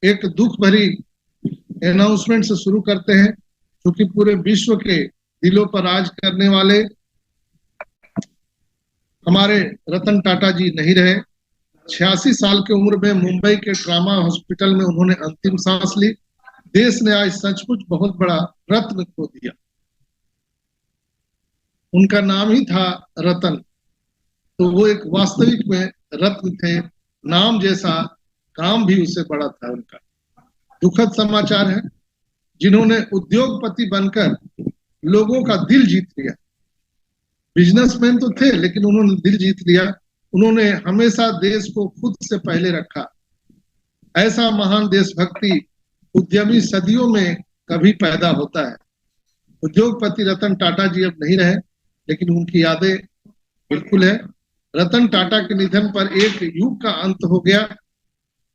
एक दुख भरी अनाउंसमेंट से शुरू करते हैं, क्योंकि पूरे विश्व के दिलों पर राज करने वाले हमारे रतन टाटा जी नहीं रहे। 86 साल की उम्र में मुंबई के ट्रामा हॉस्पिटल में उन्होंने अंतिम सांस ली। देश ने आज सचमुच बहुत बड़ा रत्न खो दिया। उनका नाम ही था रतन, तो वो एक वास्तविक में रत्न थे। नाम जैसा काम भी उससे बड़ा था उनका। दुखद समाचार है, जिन्होंने उद्योगपति बनकर लोगों का दिल जीत लिया। बिजनेसमैन तो थे, लेकिन उन्होंने दिल जीत लिया। उन्होंने हमेशा देश को खुद से पहले रखा। ऐसा महान देशभक्ति उद्यमी सदियों में कभी पैदा होता है। उद्योगपति रतन टाटा जी अब नहीं रहे, लेकिन उनकी यादें बिल्कुल है। रतन टाटा के निधन पर एक युग का अंत हो गया।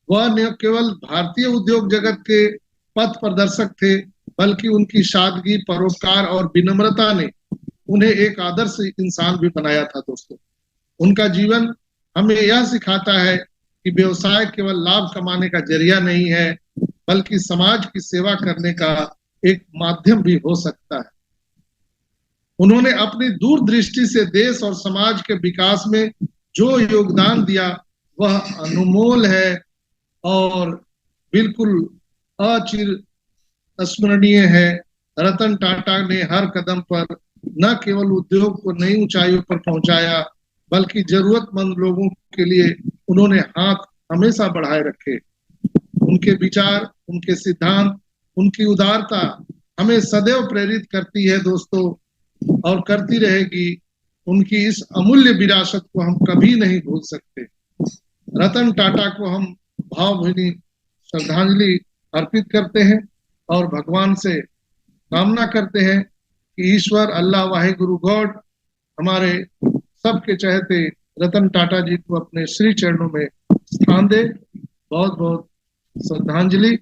वह न केवल भारतीय उद्योग जगत के पथ प्रदर्शक थे, बल्कि उनकी सादगी, परोपकार और विनम्रता ने उन्हें एक आदर्श इंसान भी बनाया था। दोस्तों, उनका जीवन हमें यह सिखाता है कि व्यवसाय केवल लाभ कमाने का जरिया नहीं है, बल्कि समाज की सेवा करने का एक माध्यम भी हो सकता है। उन्होंने अपनी दूरदृष्टि से देश और समाज के विकास में जो योगदान दिया वह अनमोल है और बिल्कुल अचिर स्मरणीय है। रतन टाटा ने हर कदम पर न केवल उद्योग को नई ऊंचाइयों पर पहुंचाया, बल्कि जरूरतमंद लोगों के लिए उन्होंने हाथ हमेशा बढ़ाए रखे। उनके विचार, उनके सिद्धांत, उनकी उदारता हमें सदैव प्रेरित करती है दोस्तों, और करती रहेगी। उनकी इस अमूल्य विरासत को हम कभी नहीं भूल सकते। रतन टाटा को हम भावभीनी श्रद्धांजलि अर्पित करते हैं और भगवान से कामना करते हैं कि ईश्वर, अल्लाह, वाहे गुरु गॉड हमारे सबके चहेते रतन टाटा जी को अपने श्री चरणों में स्थान दे। बहुत बहुत श्रद्धांजलि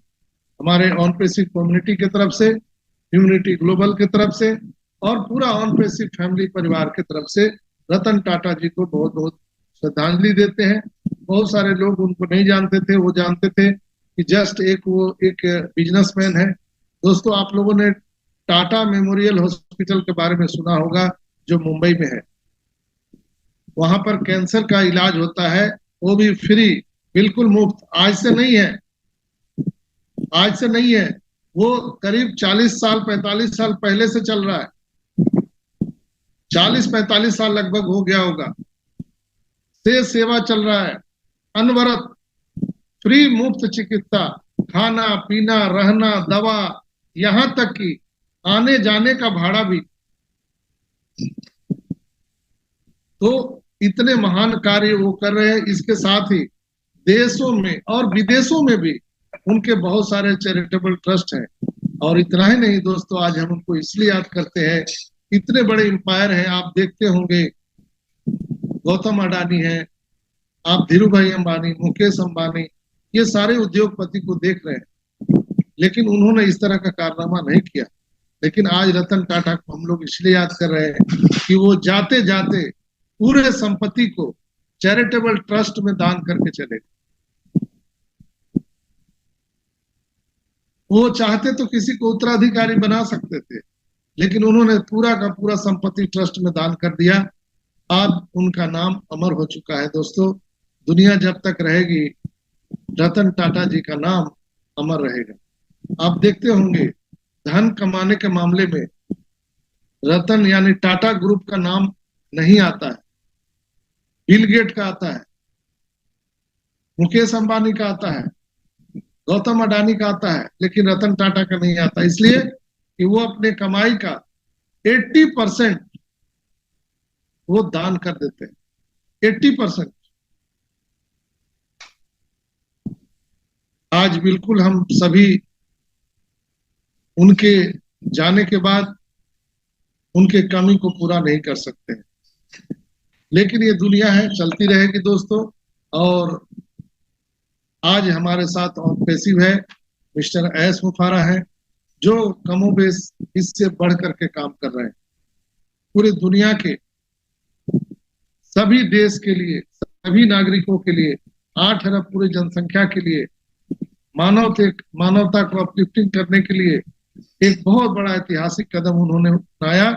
हमारे ऑन पेसिव कम्युनिटी की तरफ से, ह्यूमनिटी ग्लोबल की तरफ से और पूरा ऑन पेसिव फैमिली परिवार की तरफ से रतन टाटा जी को बहुत बहुत श्रद्धांजलि देते हैं। बहुत सारे लोग उनको नहीं जानते थे, वो जानते थे कि जस्ट वो एक बिजनेसमैन है। दोस्तों, आप लोगों ने टाटा मेमोरियल हॉस्पिटल के बारे में सुना होगा, जो मुंबई में है। वहां पर कैंसर का इलाज होता है, वो भी फ्री, बिल्कुल मुफ्त। आज से नहीं है, आज से नहीं है, वो करीब 40 साल 45 साल पहले से चल रहा है। 40-45 साल लगभग हो गया होगा से सेवा चल रहा है। अनवरत फ्री मुफ्त चिकित्सा, खाना पीना, रहना, दवा, यहां तक कि आने जाने का भाड़ा भी। तो इतने महान कार्य वो कर रहे हैं। इसके साथ ही देशों में और विदेशों में भी उनके बहुत सारे चैरिटेबल ट्रस्ट हैं। और इतना ही नहीं दोस्तों, आज हम उनको इसलिए याद करते हैं, इतने बड़े एम्पायर हैं। आप देखते होंगे गौतम अडानी है, आप धीरू भाई अंबानी, मुकेश अंबानी, ये सारे उद्योगपति को देख रहे हैं, लेकिन उन्होंने इस तरह का कारनामा नहीं किया। लेकिन आज रतन टाटा को हम लोग इसलिए याद कर रहे हैं कि वो जाते जाते पूरे संपत्ति को चैरिटेबल ट्रस्ट में दान करके चले। वो चाहते तो किसी को उत्तराधिकारी बना सकते थे, लेकिन उन्होंने पूरा का पूरा संपत्ति ट्रस्ट में दान कर दिया। आज उनका नाम अमर हो चुका है। दोस्तों, दुनिया जब तक रहेगी, रतन टाटा जी का नाम अमर रहेगा। आप देखते होंगे धन कमाने के मामले में रतन यानी टाटा ग्रुप का नाम नहीं आता है। बिल गेट का आता है, मुकेश अंबानी का आता है, गौतम अडानी का आता है, लेकिन रतन टाटा का नहीं आता। इसलिए कि वो अपने कमाई का 80% वो दान कर देते हैं। 80%। आज बिल्कुल हम सभी उनके जाने के बाद उनके कमी को पूरा नहीं कर सकते हैं, लेकिन ये दुनिया है, चलती रहेगी दोस्तों। और आज हमारे साथ ऑन पेसिव है मिस्टर एस मुफारा है, जो कमोबेश इससे बढ़ करके काम कर रहे हैं। पूरी दुनिया के सभी देश के लिए, सभी नागरिकों के लिए, 8 अरब पूरी जनसंख्या के लिए मानवता को अपलिफ्टिंग करने के लिए एक बहुत बड़ा ऐतिहासिक कदम उन्होंने उठाया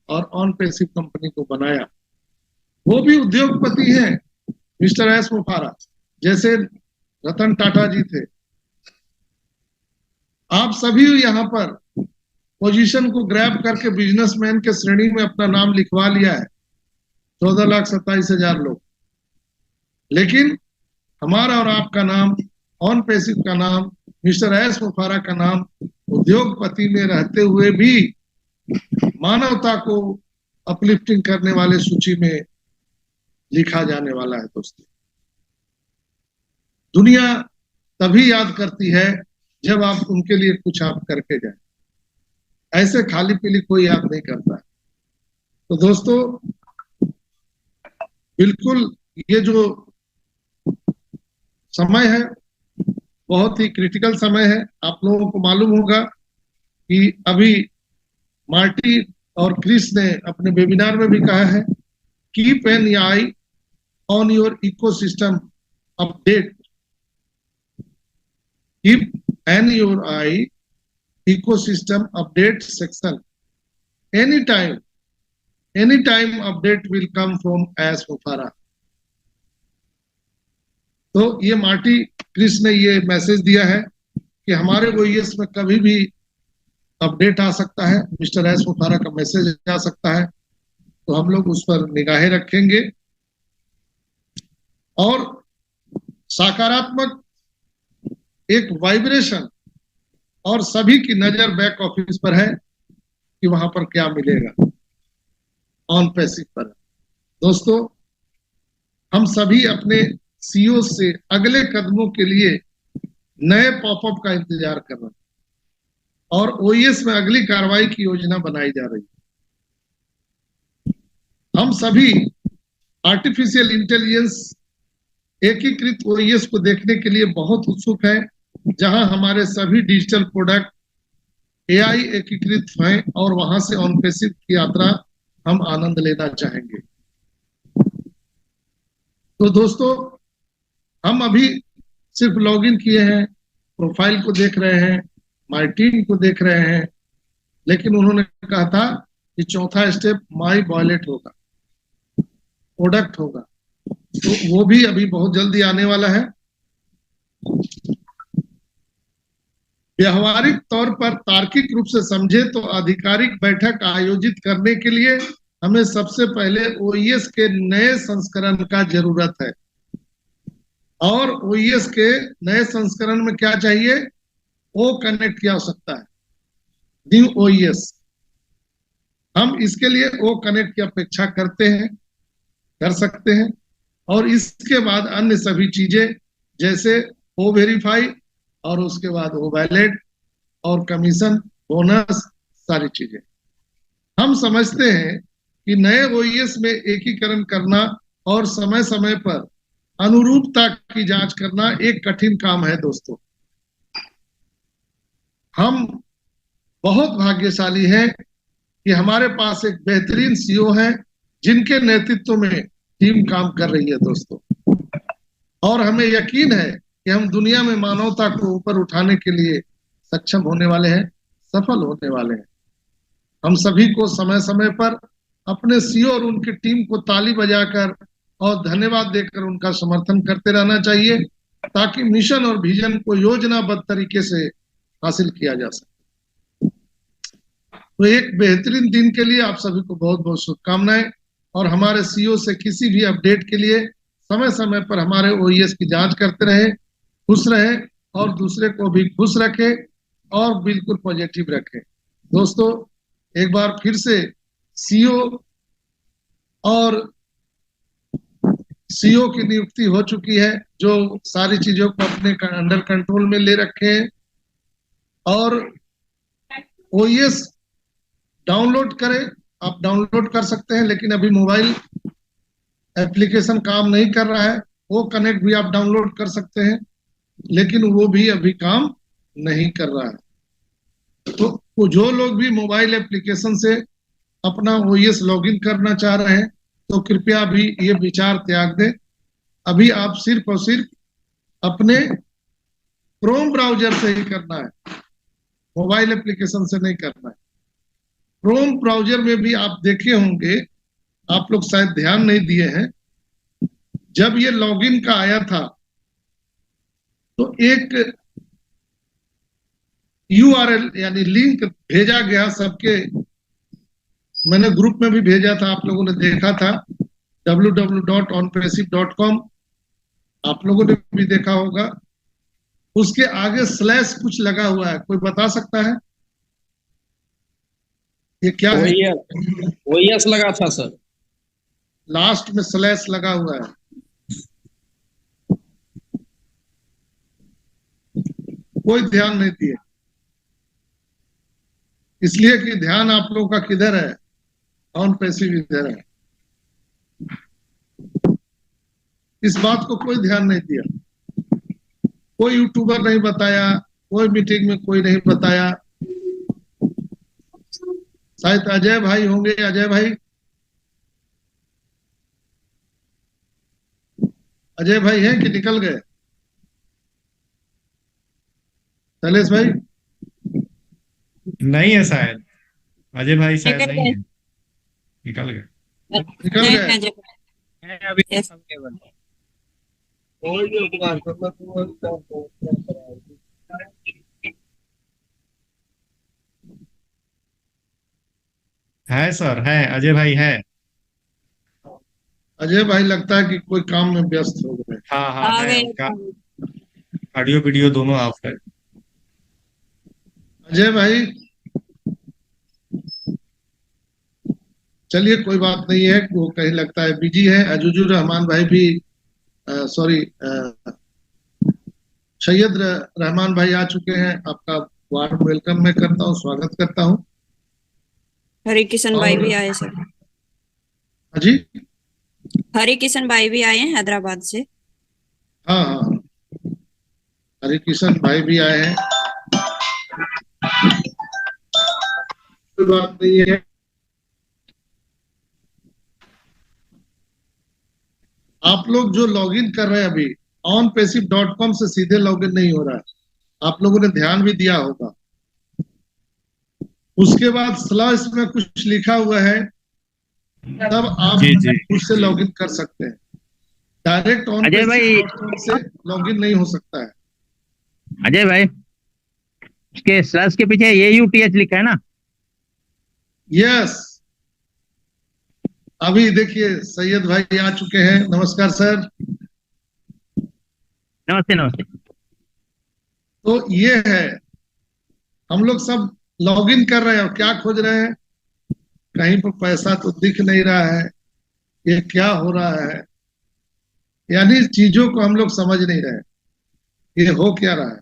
और ऑन पैसिव कंपनी को बनाया। वो भी उद्योगपति हैं, मिस्टर एस मुफारा, जैसे रतन टाटा जी थे। आप सभी यहाँ पर पोजीशन को ग्रैब करके बिजनेसमैन के श्रेणी में अपना नाम लिखवा लिया है, 14,27,000 लोग। लेकिन हमारा और आपका नाम, ऑन पैसिव का नाम, मिस्टर एस मुफारा का नाम उद्योगपति में रहते हुए भी मानवता को अपलिफ्टिंग करने वाले सूची में लिखा जाने वाला है। दोस्तों, दुनिया तभी याद करती है जब आप उनके लिए कुछ आप करके जाए, ऐसे खाली पीली कोई याद नहीं करता है। तो दोस्तों, बिल्कुल ये जो समय है बहुत ही क्रिटिकल समय है। आप लोगों को मालूम होगा कि अभी मार्टी और क्रिस ने अपने वेबिनार में भी कहा है, keep an I on your ecosystem update, keep an your I ecosystem update section, anytime update will come from AS Mufarah। तो ये मार्टी क्रिस ने ये मैसेज दिया है कि हमारे ओईएस में कभी भी अपडेट आ सकता है, मिस्टर एस मुफारा का मैसेज आ सकता है, तो हम लोग उस पर निगाहें रखेंगे। और सकारात्मक एक वाइब्रेशन और सभी की नजर बैक ऑफिस पर है कि वहां पर क्या मिलेगा ऑन पैसिव पर। दोस्तों, हम सभी अपने सीईओ से अगले कदमों के लिए नए पॉपअप का इंतजार कर रहे हैं और ओईएस में अगली कार्रवाई की योजना बनाई जा रही है। हम सभी आर्टिफिशियल इंटेलिजेंस एकीकृत ओईएस को देखने के लिए बहुत उत्सुक हैं, जहां हमारे सभी डिजिटल प्रोडक्ट एआई एकीकृत हैं और वहां से ऑन पैसिव की यात्रा हम आनंद लेना चाहेंगे। तो दोस्तों, हम अभी सिर्फ लॉगिन किए हैं, प्रोफाइल को देख रहे हैं, माई टीम को देख रहे हैं, लेकिन उन्होंने कहा था कि चौथा स्टेप माई वॉलेट होगा, प्रोडक्ट होगा, तो वो भी अभी बहुत जल्दी आने वाला है। व्यवहारिक तौर पर तार्किक रूप से समझे तो आधिकारिक बैठक आयोजित करने के लिए हमें सबसे पहले ओईएस के नए संस्करण का जरूरत है। और ओईएस के नए संस्करण में क्या चाहिए? ओ कनेक्ट की आवश्यकता है, न्यू ओईएस। हम इसके लिए ओ कनेक्ट की अपेक्षा करते हैं, कर सकते हैं, और इसके बाद अन्य सभी चीजें जैसे ओ वेरीफाई और उसके बाद वो वैलिड और कमीशन बोनस, सारी चीजें। हम समझते हैं कि नए ओईएस में एकीकरण करना और समय समय पर अनुरूपता की जांच करना एक कठिन काम है। दोस्तों, हम बहुत भाग्यशाली हैं कि हमारे पास एक बेहतरीन सीईओ है जिनके नेतृत्व में टीम काम कर रही है। दोस्तों, और हमें यकीन है कि हम दुनिया में मानवता को ऊपर उठाने के लिए सक्षम होने वाले हैं, सफल होने वाले हैं। हम सभी को समय समय पर अपने सीईओ और उनकी टीम को ताली बजाकर और धन्यवाद देकर उनका समर्थन करते रहना चाहिए, ताकि मिशन और विजन को योजनाबद्ध तरीके से हासिल किया जा सके। तो एक बेहतरीन दिन के लिए आप सभी को बहुत बहुत शुभकामनाएं, और हमारे सीईओ से किसी भी अपडेट के लिए समय समय पर हमारे ओईएस की जांच करते रहे, खुश रहे और दूसरे को भी खुश रखे और बिल्कुल पॉजिटिव रखे। दोस्तों, एक बार फिर से सीईओ और सीईओ की नियुक्ति हो चुकी है, जो सारी चीजों को अपने अंडर कंट्रोल में ले रखे हैं। और ओईएस डाउनलोड करें, आप डाउनलोड कर सकते हैं, लेकिन अभी मोबाइल एप्लीकेशन काम नहीं कर रहा है। वो कनेक्ट भी आप डाउनलोड कर सकते हैं, लेकिन वो भी अभी काम नहीं कर रहा है। तो जो लोग भी मोबाइल एप्लीकेशन से अपना ओईएस लॉगिन करना चाह रहे हैं, तो कृपया भी ये विचार त्याग दें। अभी आप सिर्फ और सिर्फ अपने क्रोम ब्राउजर से ही करना है, मोबाइल एप्लीकेशन से नहीं करना है। क्रोम ब्राउजर में भी आप देखे होंगे, आप लोग शायद ध्यान नहीं दिए हैं, जब ये लॉगिन का आया था तो एक यूआरएल यानी लिंक भेजा गया सबके, मैंने ग्रुप में भी भेजा था, आप लोगों ने देखा था, www.onpassive.com, आप लोगों ने भी देखा होगा। उसके आगे स्लैश कुछ लगा हुआ है, कोई बता सकता है ये क्या है? OES लगा था सर, लास्ट में स्लैश लगा हुआ है, कोई ध्यान नहीं दिए, इसलिए कि ध्यान आप लोगों का किधर है, ऑन पैसिव इधर है, इस बात को कोई ध्यान नहीं दिया। कोई यूट्यूबर नहीं बताया, कोई मीटिंग में कोई नहीं बताया। शायद अजय भाई होंगे, अजय भाई, अजय भाई हैं कि निकल गए? शैलेश भाई नहीं है शायद, अजय भाई शायद नहीं है, निकल गए। निकल गए। अभी है सर, है अजय भाई है। अजय भाई लगता है कि कोई काम में व्यस्त हो गए। हाँ हाँ है, उनका ऑडियो वीडियो दोनों ऑफ है। अजय भाई चलिए कोई बात नहीं है, वो कहीं लगता है बिजी है। अजूजुर रहमान भाई भी, सॉरी, सैयद रहमान भाई आ चुके हैं, आपका वार्म वेलकम मैं करता हूँ, स्वागत करता हूँ। हरे किशन भाई भी आए सर, जी हरे किशन भाई भी आए हैं हैदराबाद से। हाँ हाँ हाँ। हरे किशन भाई भी आए हैं, कोई बात नहीं है। आप लोग जो लॉगिन कर रहे हैं अभी, onpassive.com से सीधे लॉगिन नहीं हो रहा है, आप लोगों ने ध्यान भी दिया होगा। उसके बाद स्लैश में कुछ लिखा हुआ है, तब आप उससे लॉगिन कर सकते हैं। डायरेक्ट onpassive.com से लॉगिन नहीं हो सकता है। अजय भाई, इसके स्लैश के पीछे AUTH लिखा है ना? यस, अभी देखिए सैयद भाई आ चुके हैं, नमस्कार सर। नमस्ते नमस्ते। तो ये है, हम लोग सब लॉगिन कर रहे हैं और क्या खोज रहे हैं, कहीं पर पैसा तो दिख नहीं रहा है, ये क्या हो रहा है, यानी चीजों को हम लोग समझ नहीं रहे, ये हो क्या रहा है।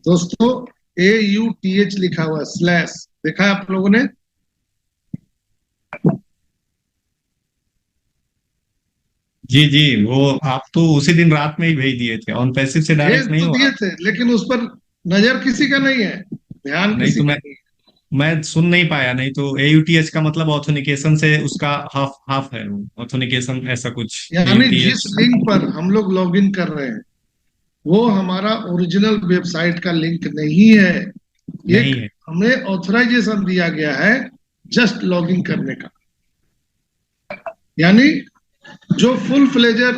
दोस्तों AUTH लिखा हुआ है, स्लैश देखा है आप लोगों ने? जी जी, वो आप तो उसी दिन रात में ही भेज दिए थे, ऑन पैसिव से डायरेक्ट नहीं तो हुआ। दिए थे, लेकिन उस पर नजर किसी का नहीं है, ध्यान नहीं किसी तो का नहीं है। मैं सुन नहीं पाया, नहीं तो AUTH का मतलब ऑथेंटिकेशन से उसका हाफ हाफ है, ऑथेंटिकेशन ऐसा कुछ यानी जिस AUTH। लिंक पर हम लोग लॉगिन कर रहे हैं वो हमारा ओरिजिनल वेबसाइट का लिंक नहीं है, नहीं है। हमें ऑथराइजेशन दिया गया है जस्ट लॉगिन करने का। यानी जो फुल फ्लेजर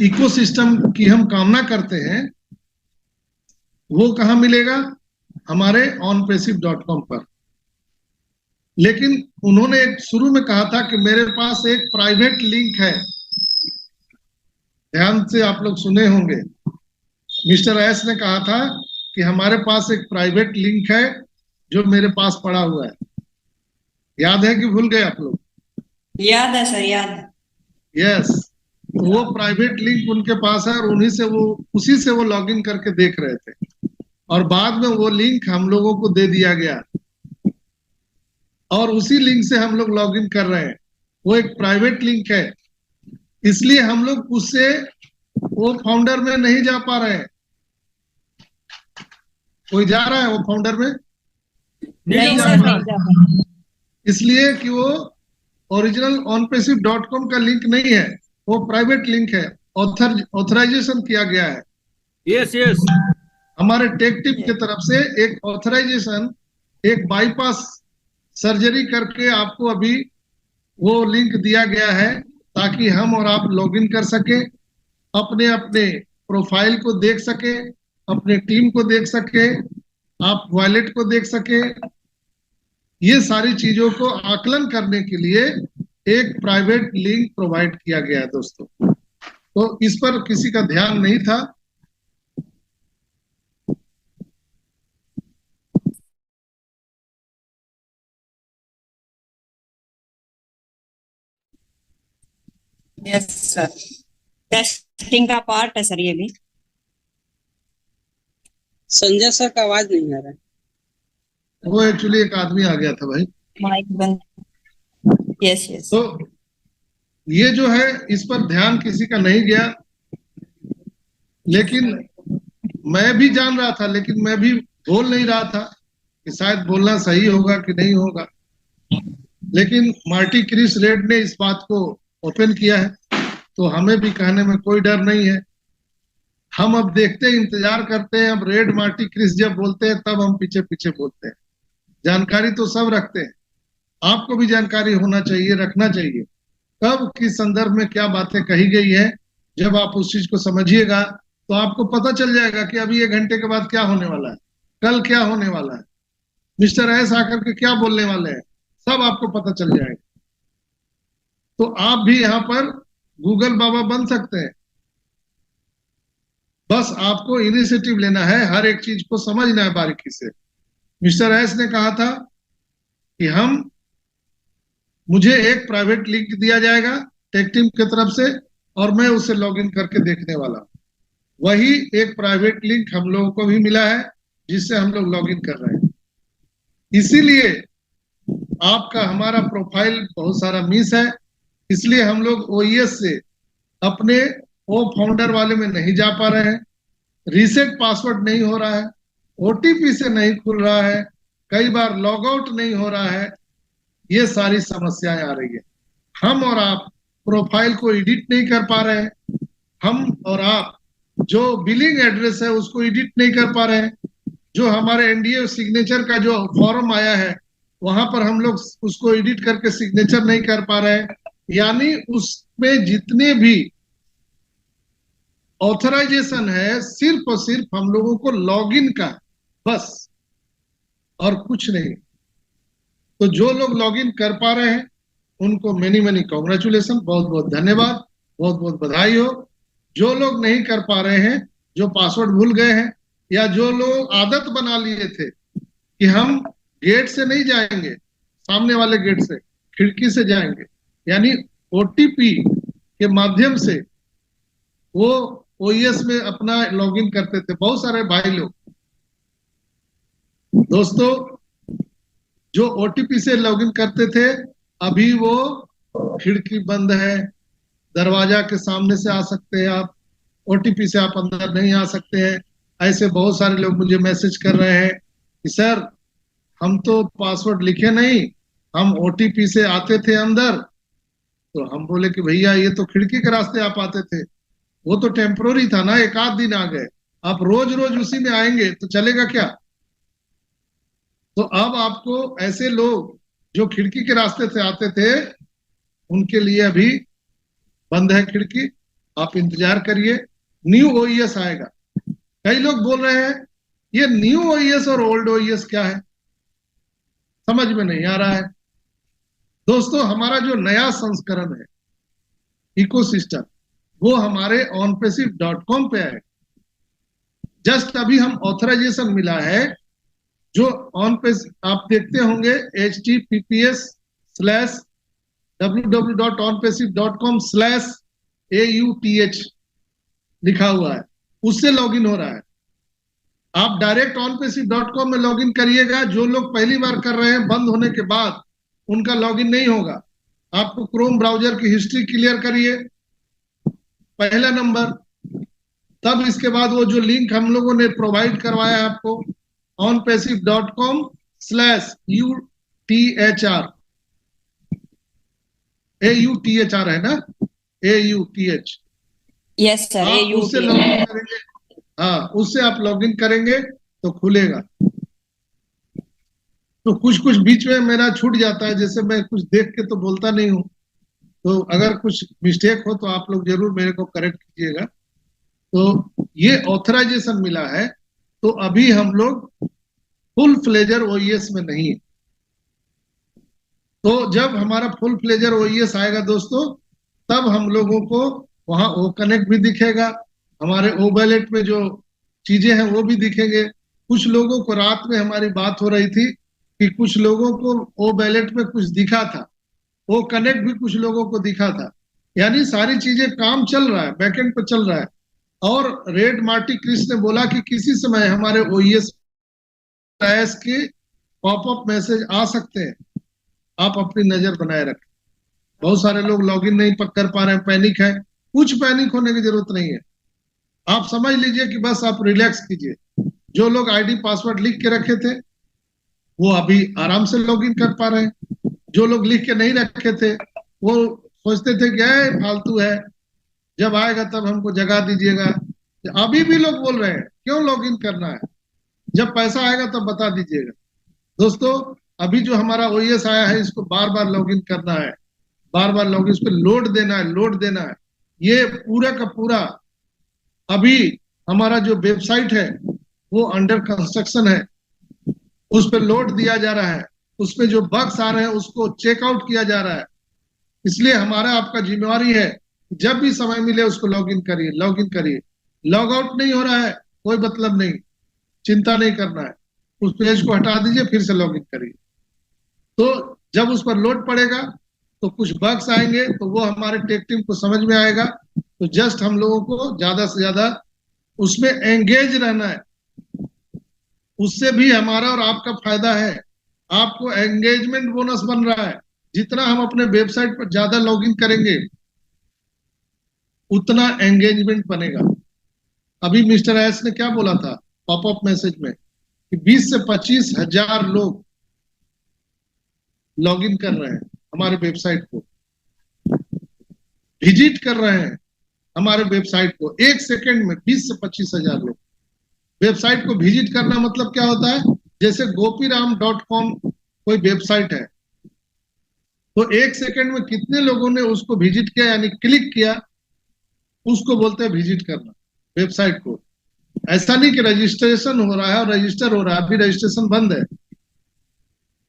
इकोसिस्टम की हम कामना करते हैं वो कहाँ मिलेगा? हमारे onpassive.com पर। लेकिन उन्होंने एक शुरू में कहा था कि मेरे पास एक प्राइवेट लिंक है, ध्यान से आप लोग सुने होंगे, मिस्टर एस ने कहा था कि हमारे पास एक प्राइवेट लिंक है जो मेरे पास पड़ा हुआ है। याद है कि भूल गए आप लोग? याद है सर, याद है। यस, वो प्राइवेट लिंक उनके पास है और उसी से वो लॉगिन करके देख रहे थे, और बाद में वो लिंक हम लोगों को दे दिया गया और उसी लिंक से हम लोग लॉगिन कर रहे हैं। वो एक प्राइवेट लिंक है, इसलिए हम लोग उससे वो फाउंडर में नहीं जा पा रहे हैं। कोई जा रहा है वो फाउंडर में? नहीं सर, नहीं जा पाए। इसलिए कि वो ओरिजिनल onpassive.com का लिंक नहीं है, वो प्राइवेट लिंक है। ऑथराइजेशन किया गया है। Yes yes. हमारे टेक टीम की तरफ से एक ऑथराइजेशन, एक बाईपास सर्जरी करके आपको अभी वो लिंक दिया गया है, ताकि हम और आप लॉगिन कर सके, अपने अपने प्रोफाइल को देख सके, अपने टीम को देख सके, आप वॉलेट को देख सके। ये सारी चीजों को आकलन करने के लिए एक प्राइवेट लिंक प्रोवाइड किया गया है दोस्तों। तो इस पर किसी का ध्यान नहीं था। यस सर, टेस्टिंग का पार्ट है सर ये भी। संजय सर का आवाज नहीं आ रहा है। वो एक्चुअली एक आदमी आ गया था भाई। माइक बंद। Yes yes. तो ये जो है, इस पर ध्यान किसी का नहीं गया, लेकिन मैं भी जान रहा था, लेकिन मैं भी बोल नहीं रहा था कि शायद बोलना सही होगा कि नहीं होगा। लेकिन मार्टी क्रिस रेड ने इस बात को ओपन किया है, तो हमें भी कहने में कोई डर नहीं है। हम अब देखते हैं, इंतजार करते हैं। अब रेड मार्टी क्रिस जब बोलते हैं तब हम पीछे पीछे बोलते हैं। जानकारी तो सब रखते हैं, आपको भी जानकारी होना चाहिए, रखना चाहिए कब किस संदर्भ में क्या बातें कही गई है। जब आप उस चीज को समझिएगा तो आपको पता चल जाएगा कि अभी 1 घंटे के बाद क्या होने वाला है, कल क्या होने वाला है, मिस्टर एस आकर के क्या बोलने वाले हैं, सब आपको पता चल जाएगा। तो आप भी यहाँ पर गूगल बाबा बन सकते हैं। बस आपको इनिशिएटिव लेना है, हर एक चीज को समझना है बारीकी से। मिस्टर एस ने कहा था कि मुझे एक प्राइवेट लिंक दिया जाएगा टेक टीम की तरफ से, और मैं उसे लॉगिन करके देखने वाला हूं। वही एक प्राइवेट लिंक हम लोगों को भी मिला है, जिससे हम लोग लॉगिन कर रहे हैं। इसीलिए आपका हमारा प्रोफाइल बहुत सारा मिस है, इसलिए हम लोग ओईएस से अपने ओ फाउंडर वाले में नहीं जा पा रहे हैं, रीसेट पासवर्ड नहीं हो रहा है, ओटीपी से नहीं खुल रहा है, कई बार लॉग आउट नहीं हो रहा है। ये सारी समस्याएं आ रही है। हम और आप प्रोफाइल को एडिट नहीं कर पा रहे हैं, हम और आप जो बिलिंग एड्रेस है उसको एडिट नहीं कर पा रहे हैं, जो हमारे एनडीए सिग्नेचर का जो फॉर्म आया है वहां पर हम लोग उसको एडिट करके सिग्नेचर नहीं कर पा रहे हैं। यानी उसमें जितने भी ऑथराइजेशन है, सिर्फ और सिर्फ हम लोगों को लॉगिन का, बस, और कुछ नहीं। तो जो लोग लॉगिन कर पा रहे हैं उनको मेनी मेनी कॉन्ग्रेचुलेशन, बहुत बहुत धन्यवाद, बहुत बहुत बधाई हो। जो लोग नहीं कर पा रहे हैं, जो पासवर्ड भूल गए हैं, या जो लोग आदत बना लिए थे कि हम गेट से नहीं जाएंगे, सामने वाले गेट से, खिड़की से जाएंगे, यानी ओटीपी के माध्यम से वो ओईएस में अपना लॉगिन करते थे, बहुत सारे भाई लोग। दोस्तों, जो ओटीपी से लॉगिन करते थे, अभी वो खिड़की बंद है, दरवाजा के सामने से आ सकते हैं आप, ओटीपी से आप अंदर नहीं आ सकते हैं। ऐसे बहुत सारे लोग मुझे मैसेज कर रहे हैं कि सर हम तो पासवर्ड लिखे नहीं, हम ओटीपी से आते थे अंदर। तो हम बोले कि भैया ये तो खिड़की के रास्ते आप आते थे, वो तो टेम्पोररी था ना, 1 आध दिन आ गए, आप रोज रोज उसी में आएंगे तो चलेगा क्या? तो अब आपको ऐसे लोग जो खिड़की के रास्ते से आते थे, उनके लिए अभी बंद है खिड़की, आप इंतजार करिए, न्यू ओईएस आएगा। कई लोग बोल रहे हैं ये न्यू ओईएस और ओल्ड ओईएस क्या है, समझ में नहीं आ रहा है। दोस्तों, हमारा जो नया संस्करण है इकोसिस्टम, वो हमारे onpassive.com पे है। जस्ट अभी हम ऑथराइजेशन मिला है, जो ऑन पे आप देखते होंगे https://www.onpassive.com/AUTH लिखा हुआ है, उससे लॉगिन हो रहा है। आप डायरेक्ट onpassive.com में लॉगिन करिएगा। जो लोग पहली बार कर रहे हैं, बंद होने के बाद उनका लॉगिन नहीं होगा। आपको क्रोम ब्राउजर की हिस्ट्री क्लियर करिए, पहला नंबर। तब इसके बाद वो जो लिंक हम लोगों ने प्रोवाइड करवाया है आपको, onpassive.com/UTHR, AUTHR है ना, AUTH, यस सर, आप उससे AUTS। लॉगिन करेंगे, हाँ उससे आप लॉगिन करेंगे तो खुलेगा। तो कुछ कुछ बीच में मेरा छूट जाता है, जैसे मैं कुछ देख के तो बोलता नहीं हूँ, तो अगर कुछ मिस्टेक हो तो आप लोग जरूर मेरे को करेक्ट कीजिएगा। तो ये ऑथराइजेशन मिला है, तो अभी हम लोग फुल फ्लेजर ओईएस में नहीं है। तो जब हमारा फुल फ्लेजर ओईएस आएगा दोस्तों, तब हम लोगों को वहां ओ कनेक्ट भी दिखेगा, हमारे ओ वैलेट में जो चीजें हैं वो भी दिखेंगे। कुछ लोगों को रात में हमारी बात हो रही थी कि कुछ लोगों को ओ वैलेट में कुछ दिखा था, वो कनेक्ट भी कुछ लोगों को दिखा था। यानी सारी चीजें काम चल रहा है, बैकएंड पर चल रहा है। और रेड मार्टी क्रिस ने बोला कि किसी समय हमारे ओईएस के पॉपअप मैसेज आ सकते हैं, आप अपनी नजर बनाए रखें। बहुत सारे लोग लॉगिन नहीं कर पा रहे हैं, पैनिक है। कुछ पैनिक होने की जरूरत नहीं है, आप समझ लीजिए कि बस आप रिलैक्स कीजिए। जो लोग आईडी पासवर्ड लिख के रखे थे वो अभी आराम से लॉगिन कर पा रहे हैं। जो लोग लिख के नहीं रखे थे वो सोचते थे कि फालतू है, जब आएगा तब हमको जगा दीजिएगा। अभी भी लोग बोल रहे हैं क्यों लॉगिन करना है, जब पैसा आएगा तब बता दीजिएगा। दोस्तों अभी जो हमारा ओईएस आया है इसको बार बार लॉगिन करना है, बार बार लॉगिन, इस पे लोड देना है, लोड देना है। ये पूरा का पूरा अभी हमारा जो वेबसाइट है वो अंडर कंस्ट्रक्शन है, उस पर लोड दिया जा रहा है, उस पे जो बग्स आ रहे हैं उसको चेकआउट किया जा रहा है। इसलिए हमारा आपका जिम्मेवारी है, जब भी समय मिले उसको लॉगिन करिए, लॉगिन करिए। लॉग आउट नहीं हो रहा है कोई मतलब नहीं, चिंता नहीं करना है, उस पेज को हटा दीजिए, फिर से लॉगिन करिए। तो जब उस पर लोड पड़ेगा तो कुछ बग्स आएंगे, तो वो हमारे टेक टीम को समझ में आएगा। तो जस्ट हम लोगों को ज्यादा से ज्यादा उसमें एंगेज रहना है, उससे भी हमारा और आपका फायदा है। आपको एंगेजमेंट बोनस बन रहा है, जितना हम अपने वेबसाइट पर ज्यादा लॉगिन करेंगे उतना एंगेजमेंट बनेगा। अभी मिस्टर एस ने क्या बोला था पॉपअप मैसेज में कि 20 से 25 हजार लोग लॉगिन कर रहे हैं हमारे वेबसाइट को, विजिट कर रहे हैं हमारे वेबसाइट को एक सेकंड में। 20 से 25 हजार लोग वेबसाइट को विजिट करना मतलब क्या होता है, जैसे gopiram.com कोई वेबसाइट है तो एक सेकंड में कितने लोगों ने उसको विजिट किया यानी क्लिक किया, उसको बोलते हैं विजिट करना वेबसाइट को। ऐसा नहीं कि रजिस्ट्रेशन हो रहा है और रजिस्टर हो रहा है, अभी रजिस्ट्रेशन बंद है।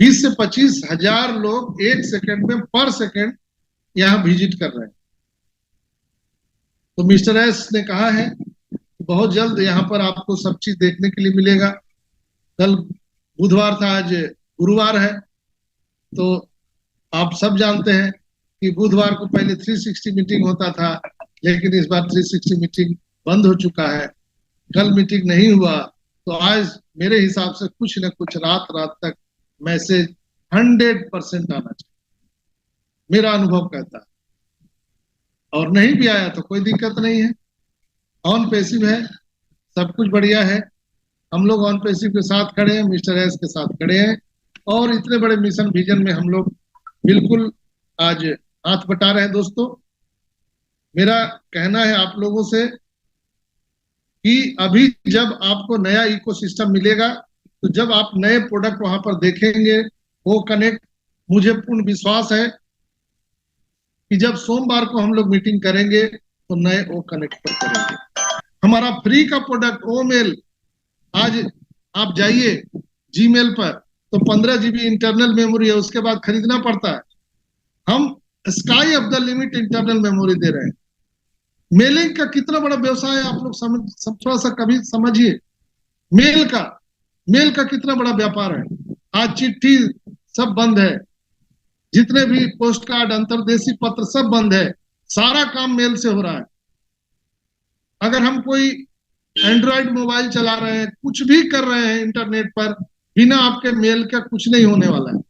20 से 25 हजार लोग एक सेकंड में पर सेकंड यहाँ विजिट कर रहे हैं। तो मिस्टर एस ने कहा है कि बहुत जल्द यहाँ पर आपको सब चीज देखने के लिए मिलेगा। कल बुधवार था, आज गुरुवार है, तो आप सब जानते हैं कि बुधवार को पहले 360 मीटिंग होता था, लेकिन इस बार 360 मीटिंग बंद हो चुका है। कल मीटिंग नहीं हुआ, तो आज मेरे हिसाब से कुछ न कुछ रात रात तक मैसेज 100% आना चाहिए, मेरा अनुभव कहता है। और नहीं भी आया तो कोई दिक्कत नहीं है, ऑन पैसिव है, सब कुछ बढ़िया है। हम लोग ऑन पैसिव के साथ खड़े हैं, मिस्टर एस के साथ खड़े हैं, और इतने बड़े मिशन विजन में हम लोग बिल्कुल आज हाथ बटा रहे हैं। दोस्तों मेरा कहना है आप लोगों से कि अभी जब आपको नया इकोसिस्टम मिलेगा, तो जब आप नए प्रोडक्ट वहां पर देखेंगे वो कनेक्ट, मुझे पूर्ण विश्वास है कि जब सोमवार को हम लोग मीटिंग करेंगे तो नए वो कनेक्ट पर करेंगे। हमारा फ्री का प्रोडक्ट ओ मेल, आज आप जाइए जीमेल पर तो 15 GB इंटरनल मेमोरी है, उसके बाद खरीदना पड़ता है। हम sky of the limit internal memory दे रहे हैं। मेलिंग का कितना बड़ा व्यवसाय है आप लोग थोड़ा सा कभी समझिए। मेल का कितना बड़ा व्यापार है। आज चिट्ठी सब बंद है, जितने भी पोस्ट कार्ड, अंतर्देशी पत्र सब बंद है, सारा काम मेल से हो रहा है। अगर हम कोई एंड्रॉइड मोबाइल चला रहे हैं, कुछ भी कर रहे हैं इंटरनेट पर, बिना आपके मेल का कुछ नहीं होने वाला है।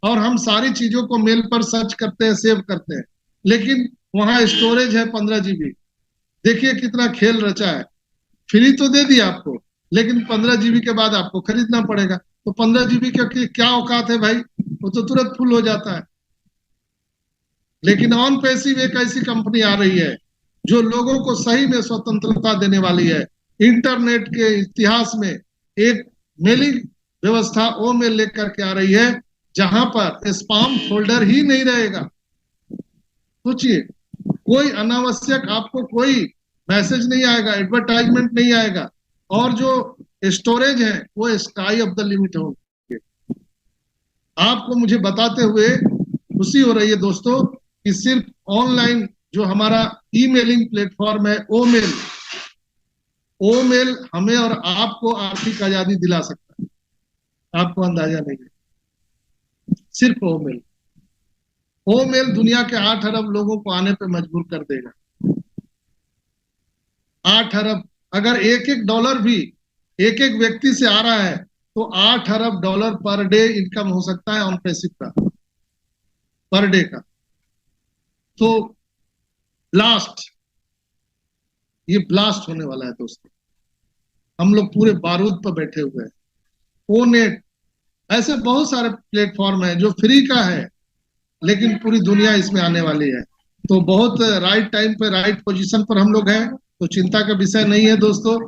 और हम सारी चीजों को मेल पर सर्च करते हैं, सेव करते हैं, लेकिन वहां स्टोरेज है 15 GB। देखिए कितना खेल रचा है। फ्री तो दे दिया आपको, लेकिन 15 GB के बाद आपको खरीदना पड़ेगा। तो 15 GB का क्या औकात है भाई, वो तो तुरंत फुल हो जाता है। लेकिन ऑन पैसिव एक ऐसी कंपनी आ रही है जो लोगों को सही में स्वतंत्रता देने वाली है। इंटरनेट के इतिहास में एक मेलिंग व्यवस्था वो मेल लेकर के आ रही है जहां पर स्पैम फोल्डर ही नहीं रहेगा। सोचिए, कोई अनावश्यक आपको कोई मैसेज नहीं आएगा, एडवर्टाइजमेंट नहीं आएगा, और जो स्टोरेज है वो स्काई ऑफ द लिमिट होंगे। आपको मुझे बताते हुए खुशी हो रही है दोस्तों कि सिर्फ ऑनलाइन जो हमारा ईमेलिंग प्लेटफॉर्म है ओ मेल हमें और आपको आर्थिक आजादी दिला सकता है। आपको अंदाजा नहीं है, सिर्फ ओ मेल दुनिया के 8 अरब लोगों को आने पे मजबूर कर देगा। 8 अरब, अगर एक एक डॉलर भी एक एक व्यक्ति से आ रहा है तो 8 अरब डॉलर पर डे इनकम हो सकता है ऑन पैसिव का, पर डे का। तो ये ब्लास्ट होने वाला है दोस्तों। हम लोग पूरे बारूद पर बैठे हुए हैं। ओनेट, ऐसे बहुत सारे प्लेटफॉर्म है जो फ्री का है, लेकिन पूरी दुनिया इसमें आने वाली है। तो बहुत राइट टाइम पे राइट पोजीशन पर हम लोग हैं, तो चिंता का विषय नहीं है दोस्तों।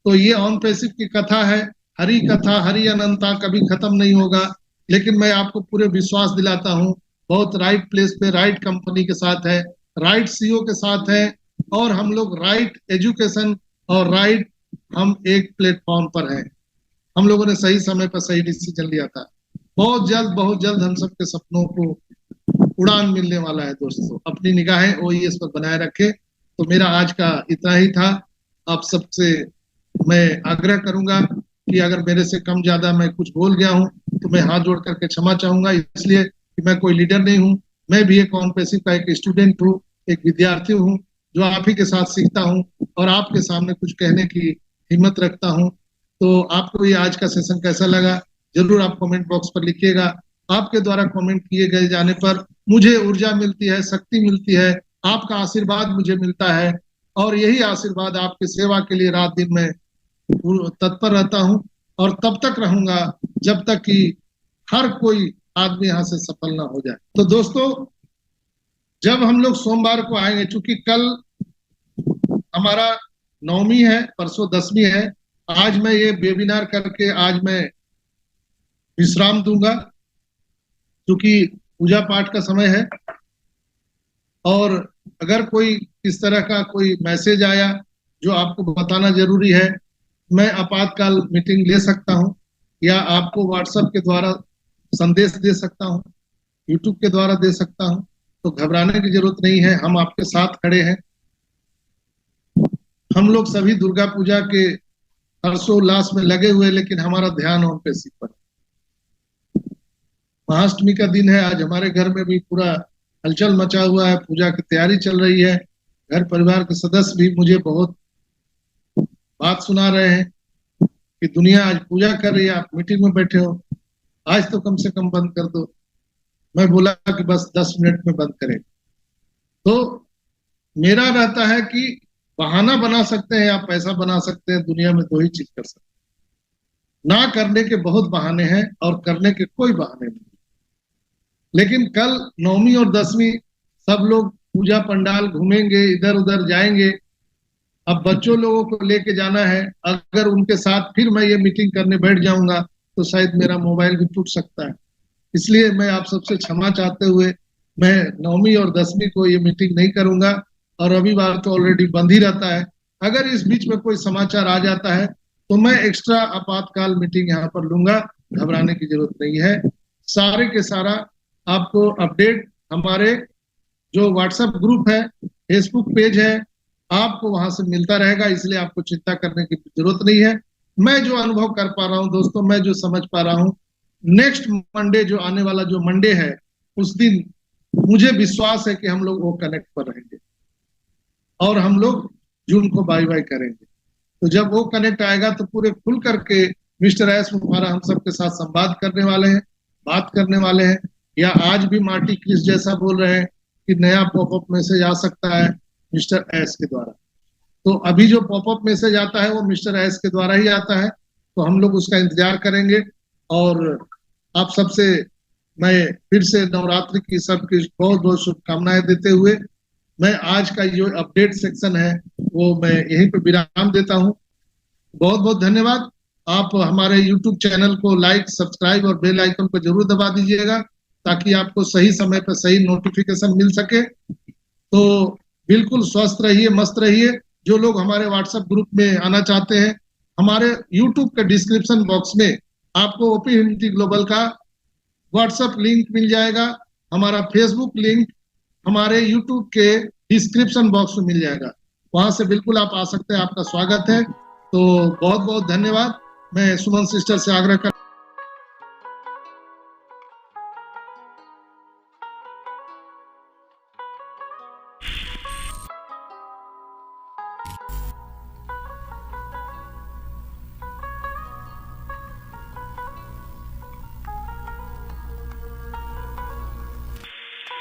तो ये ऑन पैसिव की कथा है, हरी कथा हरी अनंता, कभी खत्म नहीं होगा। लेकिन मैं आपको पूरे विश्वास दिलाता हूँ, बहुत राइट प्लेस पे राइट कंपनी के साथ है, राइट सीईओ के साथ है, और हम लोग राइट एजुकेशन और राइट हम एक प्लेटफॉर्म पर हैं। हम लोगों ने सही समय पर सही डिसीजन लिया था। बहुत जल्द हम सबके सपनों को उड़ान मिलने वाला है दोस्तों। अपनी निगाहें ओईएस पर बनाए रखे। तो मेरा आज का इतना ही था। आप सबसे मैं आग्रह करूंगा कि अगर मेरे से कम ज्यादा मैं कुछ बोल गया हूं तो मैं हाथ जोड़ करके क्षमा चाहूंगा, इसलिए कि मैं कोई लीडर नहीं हूं। मैं भी एक ऑन पैसिव का एक स्टूडेंट हूं, एक विद्यार्थी हूं, जो आप ही के साथ सीखता हूं और आपके सामने कुछ कहने की हिम्मत रखता हूं। तो आपको ये आज का सेशन कैसा लगा जरूर आप कमेंट बॉक्स पर लिखिएगा। आपके द्वारा कमेंट किए गए जाने पर मुझे ऊर्जा मिलती है, शक्ति मिलती है, आपका आशीर्वाद मुझे मिलता है, और यही आशीर्वाद आपकी सेवा के लिए रात दिन में तत्पर रहता हूं, और तब तक रहूंगा जब तक कि हर कोई आदमी यहाँ से सफल ना हो जाए। तो दोस्तों, जब हम लोग सोमवार को आएंगे, चूंकि कल हमारा 9वीं है, परसों 10वीं है, आज मैं ये वेबिनार करके आज मैं विश्राम दूंगा, क्योंकि पूजा पाठ का समय है। और अगर कोई इस तरह का कोई मैसेज आया जो आपको बताना जरूरी है, मैं आपातकाल मीटिंग ले सकता हूं, या आपको व्हाट्सएप के द्वारा संदेश दे सकता हूं, यूट्यूब के द्वारा दे सकता हूं। तो घबराने की जरूरत नहीं है, हम आपके साथ खड़े हैं। हम लोग सभी दुर्गा पूजा के हर्षोल्लास में लगे हुए, लेकिन हमारा ध्यान ऑन पैसिव पर। महाअष्टमी का दिन है, आज हमारे घर में भी पूरा हलचल मचा हुआ है, पूजा की तैयारी चल रही है। घर परिवार के सदस्य भी मुझे बहुत बात सुना रहे हैं कि दुनिया आज पूजा कर रही है, आप मीटिंग में बैठे हो, आज तो कम से कम बंद कर दो। मैं बोला कि बस 10 मिनट में बंद करें। तो मेरा रहता है कि बहाना बना सकते हैं या पैसा बना सकते हैं, दुनिया में 2 ही चीज कर सकते हैं। ना करने के बहुत बहाने हैं और करने के कोई बहाने नहीं। लेकिन कल 9वीं और 10वीं सब लोग पूजा पंडाल घूमेंगे, इधर उधर जाएंगे। अब बच्चों लोगों को लेके जाना है, अगर उनके साथ फिर मैं ये मीटिंग करने बैठ जाऊंगा तो शायद मेरा मोबाइल भी टूट सकता है। इसलिए मैं आप सबसे क्षमा चाहते हुए मैं 9वीं और 10वीं को ये मीटिंग नहीं करूंगा, और रविवार तो ऑलरेडी बंद ही रहता है। अगर इस बीच में कोई समाचार आ जाता है तो मैं एक्स्ट्रा आपातकाल मीटिंग यहाँ पर लूंगा, घबराने की जरूरत नहीं है। सारे के सारा आपको अपडेट हमारे जो व्हाट्सएप ग्रुप है, फेसबुक पेज है, आपको वहां से मिलता रहेगा, इसलिए आपको चिंता करने की जरूरत नहीं है। मैं जो अनुभव कर पा रहा हूं दोस्तों, मैं जो समझ पा रहा हूं, नेक्स्ट मंडे जो आने वाला जो मंडे है, उस दिन मुझे विश्वास है कि हम लोग वो कनेक्ट पर रहेंगे और हम लोग जून को बाय बाय करेंगे। तो जब वो कनेक्ट आएगा तो पूरे खुल करके मिस्टर एस मुफारा हम सबके साथ संवाद करने वाले हैं, बात करने वाले हैं। या आज भी मार्टी क्रिस जैसा बोल रहे हैं कि नया पॉपअप मैसेज आ सकता है मिस्टर एस के द्वारा। तो अभी जो पॉपअप मैसेज आता है वो मिस्टर एस के द्वारा ही आता है, तो हम लोग उसका इंतजार करेंगे। और आप सबसे मैं फिर से नवरात्रि की सबकी बहुत बहुत शुभकामनाएं देते हुए मैं आज का जो अपडेट सेक्शन है वो मैं यहीं पे विराम देता हूँ। बहुत बहुत धन्यवाद। आप हमारे YouTube चैनल को लाइक, सब्सक्राइब और बेल आइकन को जरूर दबा दीजिएगा ताकि आपको सही समय पर सही नोटिफिकेशन मिल सके। तो बिल्कुल स्वस्थ रहिए, मस्त रहिए। जो लोग हमारे व्हाट्सएप ग्रुप में आना चाहते हैं, हमारे YouTube के डिस्क्रिप्शन बॉक्स में आपको ओपन यूनिटी ग्लोबल का व्हाट्सएप लिंक मिल जाएगा, हमारा फेसबुक लिंक हमारे YouTube के डिस्क्रिप्शन बॉक्स में मिल जाएगा, वहां से बिल्कुल आप आ सकते हैं। आपका स्वागत है। तो बहुत बहुत धन्यवाद। मैं सुमन सिस्टर से आग्रह कर